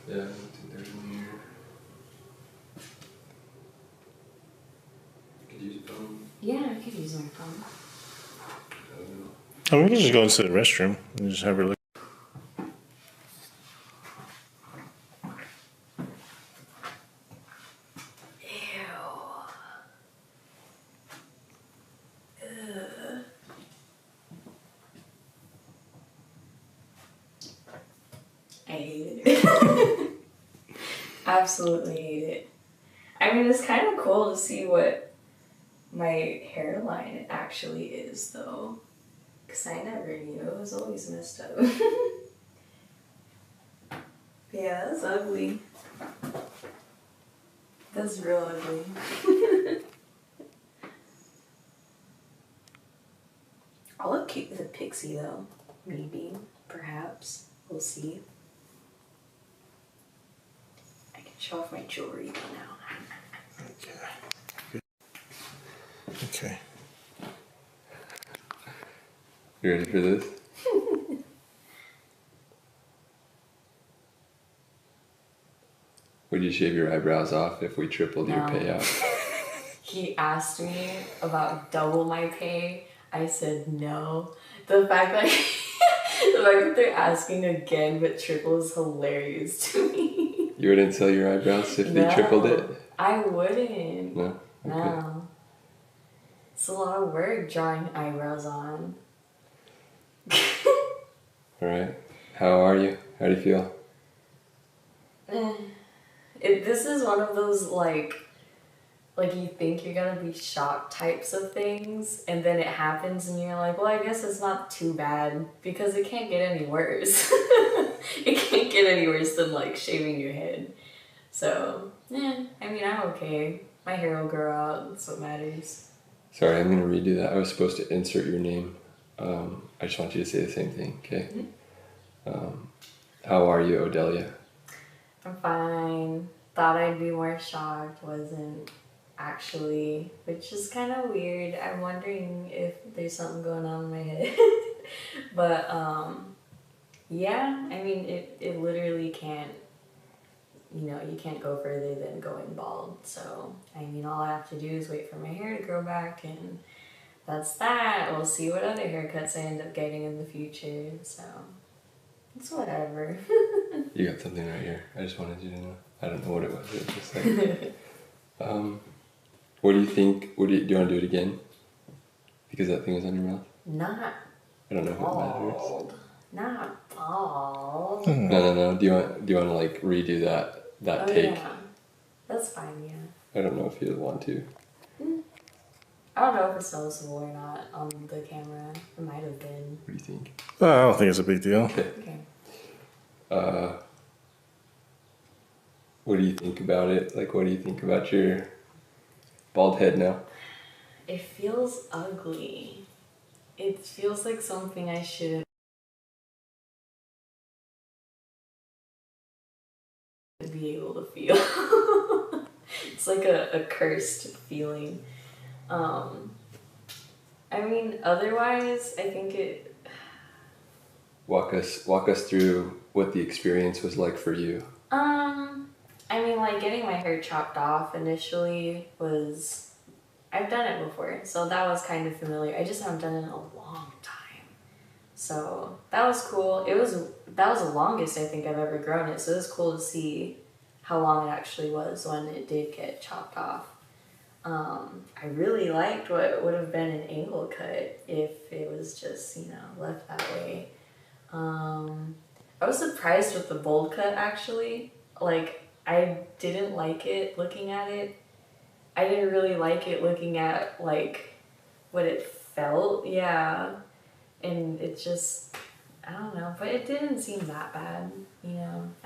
Yeah, I don't think there's one here. Could use a phone. Yeah, I could use my phone. I don't know. I mean, we can just go into the restroom and just have her look. I hate it. Absolutely hate it. I mean, it's kind of cool to see what my hairline actually is, though. Because I never knew. It was always messed up. Yeah, that's ugly. That's real ugly. I'll look cute with a pixie, though. Maybe. Perhaps. We'll see. I can show off my jewelry though now. Okay. Okay. You ready for this? Would you shave your eyebrows off if we tripled your No. payout? He asked me about double my pay. I said no. The fact that the fact that they're asking again but triple is hilarious to me. You wouldn't sell your eyebrows if they tripled it? I wouldn't. No? Okay. No. It's a lot of work drawing eyebrows on. Alright. How are you? How do you feel? This is one of those like you think you're gonna be shocked types of things, and then it happens and you're like, well, I guess it's not too bad because it can't get any worse. It can't get any worse than like shaving your head. So, I mean, I'm okay. My hair will grow out, that's what matters. Sorry, I'm gonna redo that. I was supposed to insert your name. I just want you to say the same thing, okay? How are you, Odelia? I'm fine. Thought I'd be more shocked, wasn't actually, which is kind of weird. I'm wondering if there's something going on in my head. But yeah, I mean, it literally can't, you can't go further than going bald. So, I mean, all I have to do is wait for my hair to grow back, and that's that. We'll see what other haircuts I end up getting in the future. So, it's whatever. You got something right here. I just wanted you to know. I don't know what it was. It was just like, what do you think? Do you want to do it again? Because that thing was on your mouth? Not I don't know if it matters. bald. Not bald. No. Do you want to like redo that take? Yeah. That's fine, yeah. I don't know if you'd want to. I don't know if it's noticeable or not on the camera. It might have been. What do you think? I don't think it's a big deal. Okay. Okay. What do you think about it? Like, what do you think about your bald head now? It feels ugly. It feels like something I shouldn't be able to feel. It's like a cursed feeling. I mean, otherwise, I think it... Walk us through what the experience was like for you. I mean, like, getting my hair chopped off initially was... I've done it before, so that was kind of familiar. I just haven't done it in a long time. So, that was cool. That was the longest I think I've ever grown it, so it was cool to see how long it actually was when it did get chopped off. I really liked what would have been an angle cut if it was just, left that way. I was surprised with the bold cut, actually. Like, I didn't like it looking at it. I didn't really like it looking at, like, what it felt, yeah. And it just, I don't know, but it didn't seem that bad,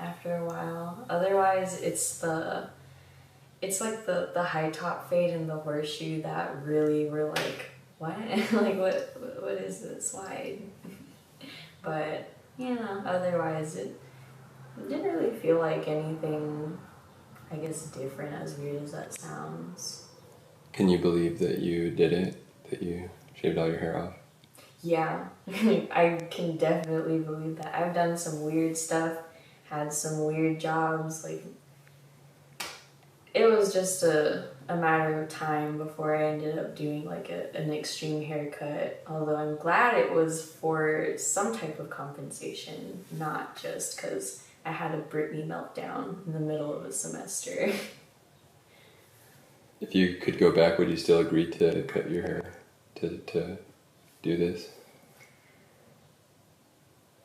after a while. Otherwise, it's like the high top fade and the horseshoe that really were like, what? Like, what is this? Why? But, otherwise it didn't really feel like anything, I guess, different, as weird as that sounds. Can you believe that you did it? That you shaved all your hair off? Yeah, I can definitely believe that. I've done some weird stuff, had some weird jobs, like, it was just a matter of time before I ended up doing like an extreme haircut, although I'm glad it was for some type of compensation, not just because I had a Britney meltdown in the middle of a semester. If you could go back, would you still agree to cut your hair to do this?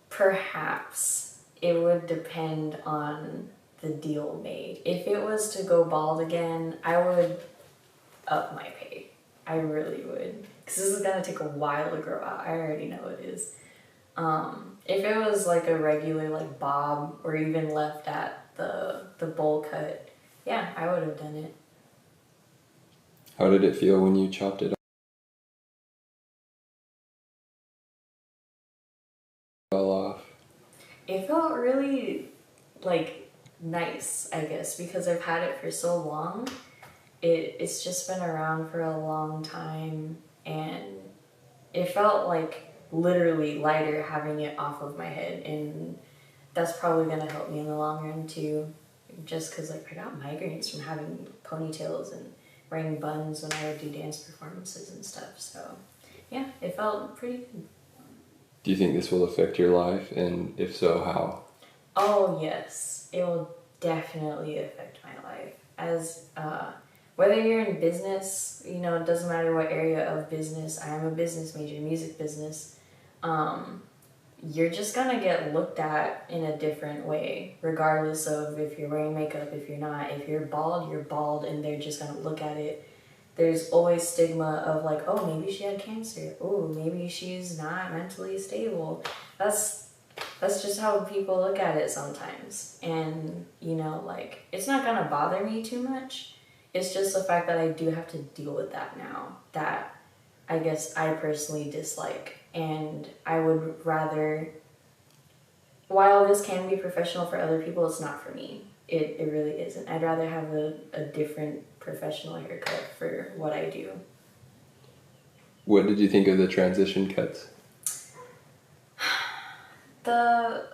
Perhaps. It would depend on the deal made. If it was to go bald again, I would up my pay. I really would. Because this is going to take a while to grow out. I already know it is. If it was like a regular like bob or even left at the bowl cut, yeah, I would have done it. How did it feel when you chopped it all off? It felt really like nice, I guess, because I've had it for so long. It's just been around for a long time, and it felt like literally lighter having it off of my head, and that's probably gonna help me in the long run too, just because like I got migraines from having ponytails and wearing buns when I would do dance performances and stuff. So yeah, it felt pretty good. Do you think this will affect your life, and if so, how? Oh yes, it will definitely affect my life. As whether you're in business, you know, it doesn't matter what area of business. I am a business major, music business. You're just gonna get looked at in a different way, regardless of if you're wearing makeup, if you're not. If you're bald, and they're just gonna look at it. There's always stigma of like, oh, maybe she had cancer. Oh, maybe she's not mentally stable. That's just how people look at it sometimes. And, you know, like, it's not gonna bother me too much. It's just the fact that I do have to deal with that now, that I guess I personally dislike. And I would rather, while this can be professional for other people, it's not for me. It really isn't. I'd rather have a different professional haircut for what I do. What did you think of the transition cuts? The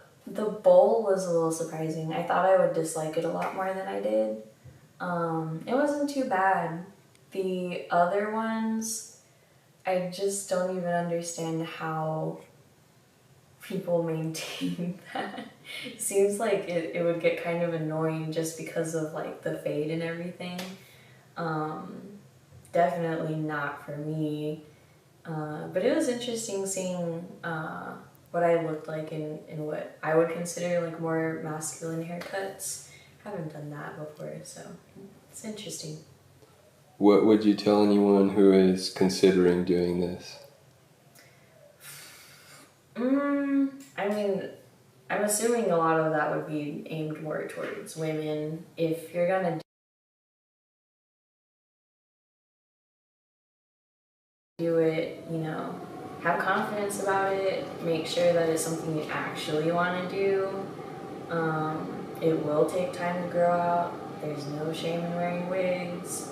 bowl was a little surprising. I thought I would dislike it a lot more than I did. It wasn't too bad. The other ones, I just don't even understand how people maintain that. It seems like it would get kind of annoying just because of like the fade and everything. Definitely not for me. But it was interesting seeing what I looked like in what I would consider like more masculine haircuts. Haven't done that before, so it's interesting. What would you tell anyone who is considering doing this? I mean, I'm assuming a lot of that would be aimed more towards women. If you're gonna do it, you know, have confidence about it, make sure that it's something you actually want to do. It will take time to grow out. There's no shame in wearing wigs.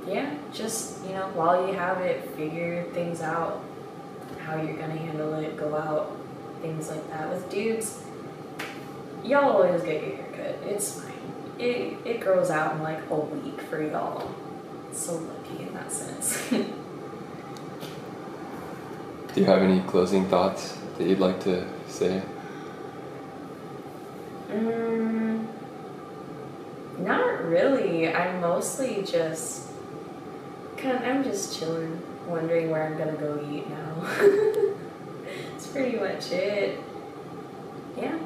Yeah, just, you know, while you have it, figure things out, how you're gonna handle it, go out, things like that. With dudes, y'all always get your haircut. It's fine. It grows out in like a week for y'all. So lucky in that sense. Do you have any closing thoughts that you'd like to say? Not really. I'm mostly just I'm just chilling, wondering where I'm gonna go eat now. That's pretty much it. Yeah.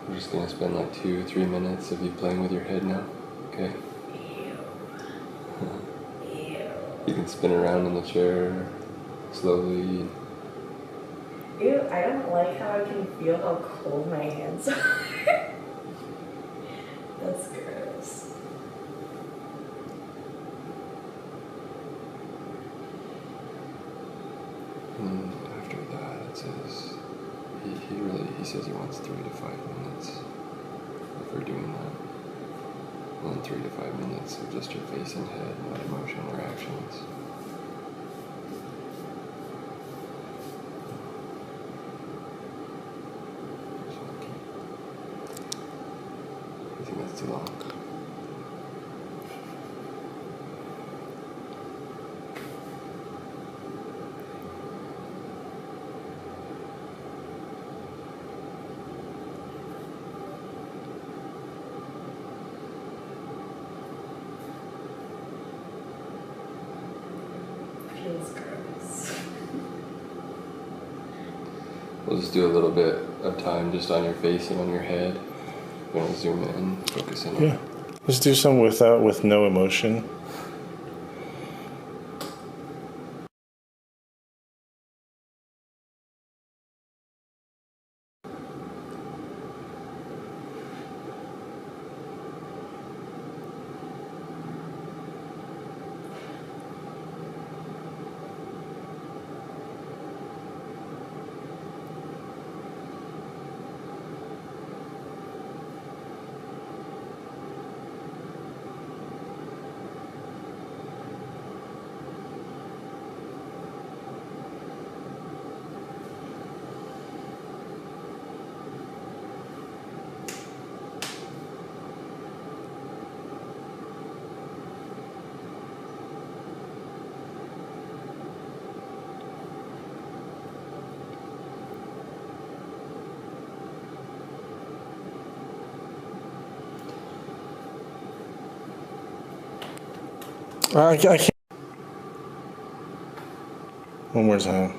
I'm just gonna spend like 2 or 3 minutes of you playing with your head now, okay? Ew. Ew. You can spin around in the chair slowly. Ew, I don't like how I can feel how cold my hands are. That's gross. And after that, it says he says he wants 3 to 5 minutes. If we're doing that, well, in 3 to 5 minutes of just your face and head, not emotion or actions. I think that's too long. Feels gross. We'll just do a little bit of time just on your face and on your head. We're gonna zoom in, focus in. Yeah. Let's do some with no emotion. I can't. One more time.